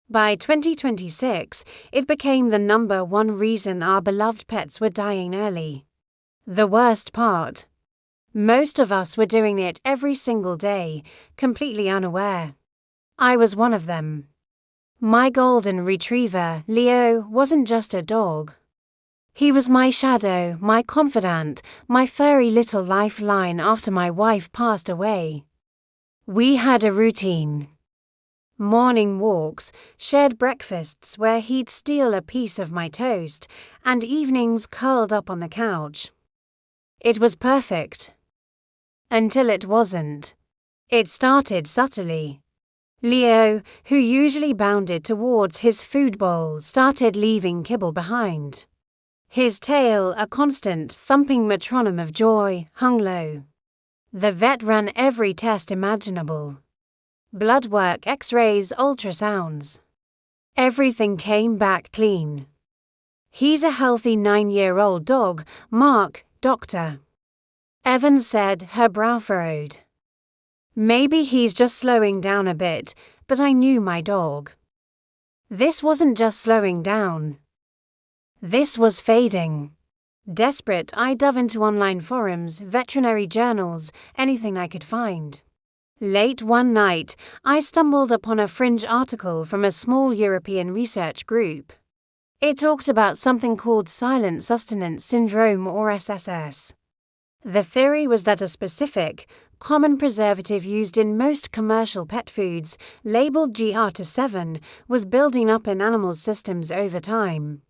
By 2026, it became the #1 reason our beloved pets were dying early. The worst part: most of us were doing it every single day, completely unaware. I was one of them. My golden retriever, Leo, wasn't just a dog. He was my shadow, my confidant, my furry little lifeline after my wife passed away. We had a routine. Morning walks, shared breakfasts where he'd steal a piece of my toast, and evenings curled up on the couch. It was perfect. Until it wasn't. It started subtly. Leo, who usually bounded towards his food bowl, started leaving kibble behind. His tail, a constant thumping metronome of joy, hung low. The vet ran every test imaginable. Blood work, x-rays, ultrasounds. Everything came back clean. He's a healthy 9-year-old dog, Mark, doctor. Evan said, her brow furrowed. Maybe he's just slowing down a bit, but I knew my dog. This wasn't just slowing down. This was fading. Desperate, I dove into online forums, veterinary journals, anything I could find. Late one night, I stumbled upon a fringe article from a small European research group. It talked about something called silent sustenance syndrome, or SSS. The theory was that a specific, common preservative used in most commercial pet foods, labeled GR7, was building up in animals' systems over time.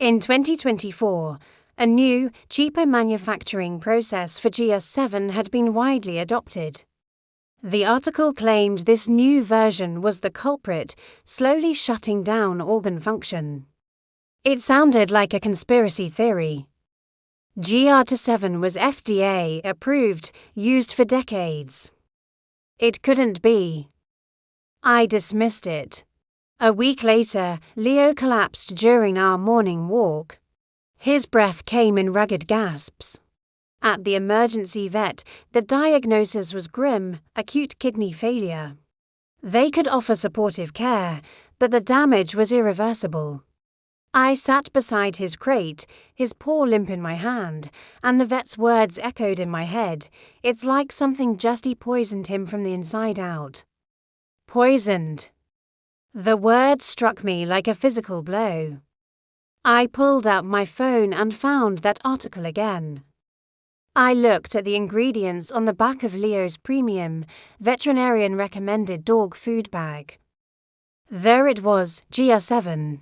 In 2024, a new, cheaper manufacturing process for GR7 had been widely adopted. The article claimed this new version was the culprit, slowly shutting down organ function. It sounded like a conspiracy theory. GR7 was FDA approved, used for decades. It couldn't be. I dismissed it. A week later, Leo collapsed during our morning walk. His breath came in rugged gasps. At the emergency vet, the diagnosis was grim: acute kidney failure. They could offer supportive care, but the damage was irreversible. I sat beside his crate, his paw limp in my hand, and the vet's words echoed in my head. It's like something just poisoned him from the inside out. Poisoned. The word struck me like a physical blow. I pulled out my phone and found that article again. I looked at the ingredients on the back of Leo's premium, veterinarian-recommended dog food bag. There it was, GR7.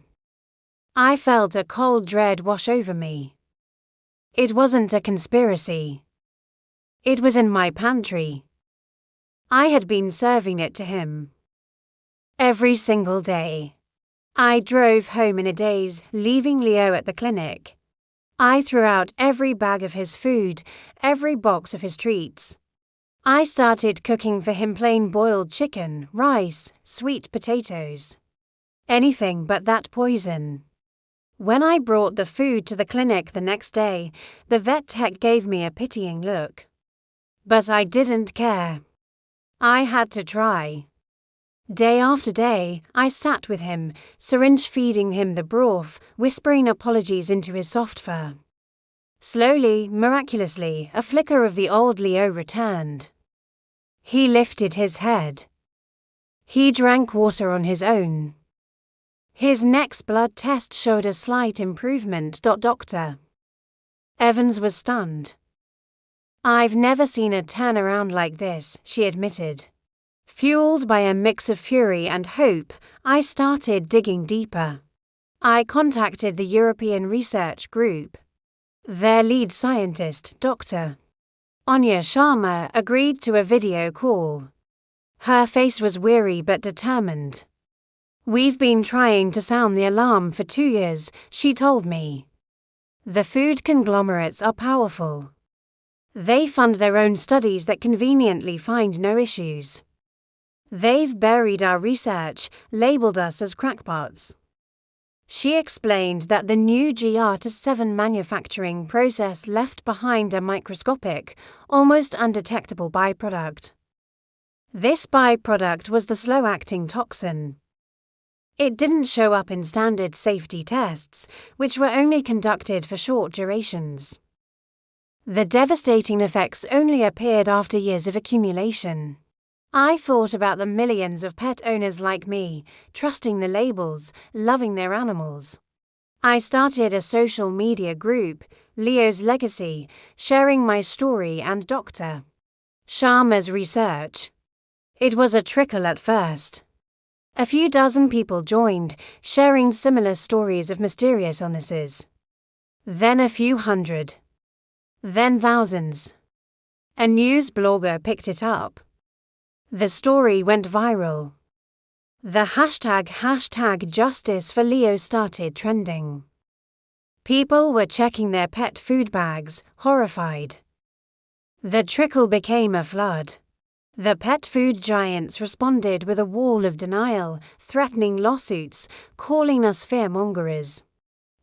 I felt a cold dread wash over me. It wasn't a conspiracy. It was in my pantry. I had been serving it to him. Every single day. I drove home in a daze, leaving Leo at the clinic. I threw out every bag of his food, every box of his treats. I started cooking for him plain boiled chicken, rice, sweet potatoes. Anything but that poison. When I brought the food to the clinic the next day, the vet tech gave me a pitying look. But I didn't care. I had to try. Day after day, I sat with him, syringe feeding him the broth, whispering apologies into his soft fur. Slowly, miraculously, a flicker of the old Leo returned. He lifted his head. He drank water on his own. His next blood test showed a slight improvement. Doctor Evans was stunned. I've never seen a turnaround like this, she admitted. Fueled by a mix of fury and hope, I started digging deeper. I contacted the European Research Group. Their lead scientist, Dr. Anya Sharma, agreed to a video call. Her face was weary but determined. We've been trying to sound the alarm for 2 years, she told me. The food conglomerates are powerful. They fund their own studies that conveniently find no issues. They've buried our research, labeled us as crackpots. She explained that the new GR7 manufacturing process left behind a microscopic, almost undetectable byproduct. This byproduct was the slow-acting toxin. It didn't show up in standard safety tests, which were only conducted for short durations. The devastating effects only appeared after years of accumulation. I thought about the millions of pet owners like me, trusting the labels, loving their animals. I started a social media group, Leo's Legacy, sharing my story and Dr. Sharma's research. It was a trickle at first. A few dozen people joined, sharing similar stories of mysterious illnesses. Then a few hundred. Then thousands. A news blogger picked it up. The story went viral. The hashtag Justice for Leo started trending. People were checking their pet food bags, horrified. The trickle became a flood. The pet food giants responded with a wall of denial, threatening lawsuits, calling us fearmongers.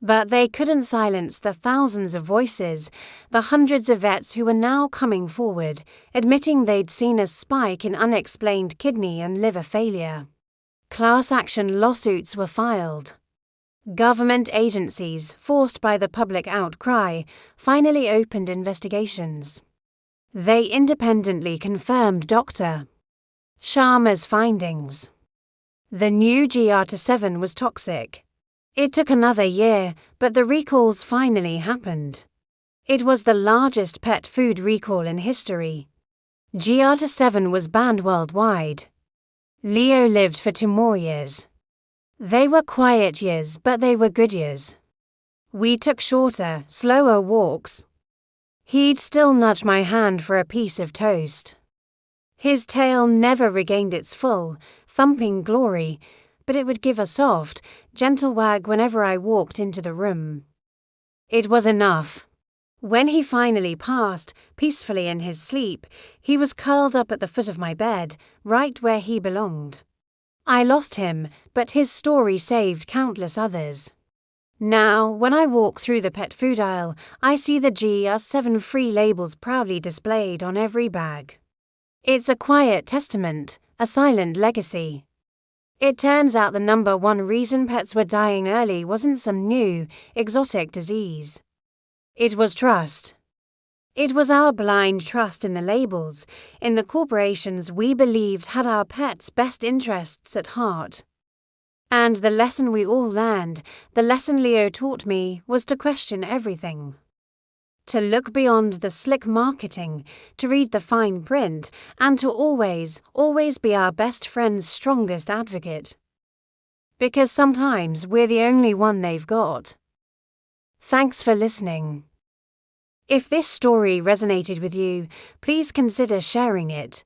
But they couldn't silence the thousands of voices, the hundreds of vets who were now coming forward, admitting they'd seen a spike in unexplained kidney and liver failure. Class action lawsuits were filed. Government agencies, forced by the public outcry, finally opened investigations. They independently confirmed Dr. Sharma's findings. The new GR7 was toxic. It took another year, but the recalls finally happened. It was the largest pet food recall in history. GR7 was banned worldwide. Leo lived for 2 more years. They were quiet years, but they were good years. We took shorter, slower walks. He'd still nudge my hand for a piece of toast. His tail never regained its full, thumping glory, but it would give a soft, gentle wag whenever I walked into the room. It was enough. When he finally passed, peacefully in his sleep, he was curled up at the foot of my bed, right where he belonged. I lost him, but his story saved countless others. Now, when I walk through the pet food aisle, I see the GR7 free labels proudly displayed on every bag. It's a quiet testament, a silent legacy. It turns out the number one reason pets were dying early wasn't some new, exotic disease. It was trust. It was our blind trust in the labels, in the corporations we believed had our pets' best interests at heart. And the lesson we all learned, the lesson Leo taught me, was to question everything. To look beyond the slick marketing, to read the fine print, and to always be our best friend's strongest advocate. Because sometimes we're the only one they've got. Thanks for listening. If this story resonated with you, please consider sharing it.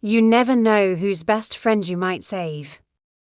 You never know whose best friend you might save.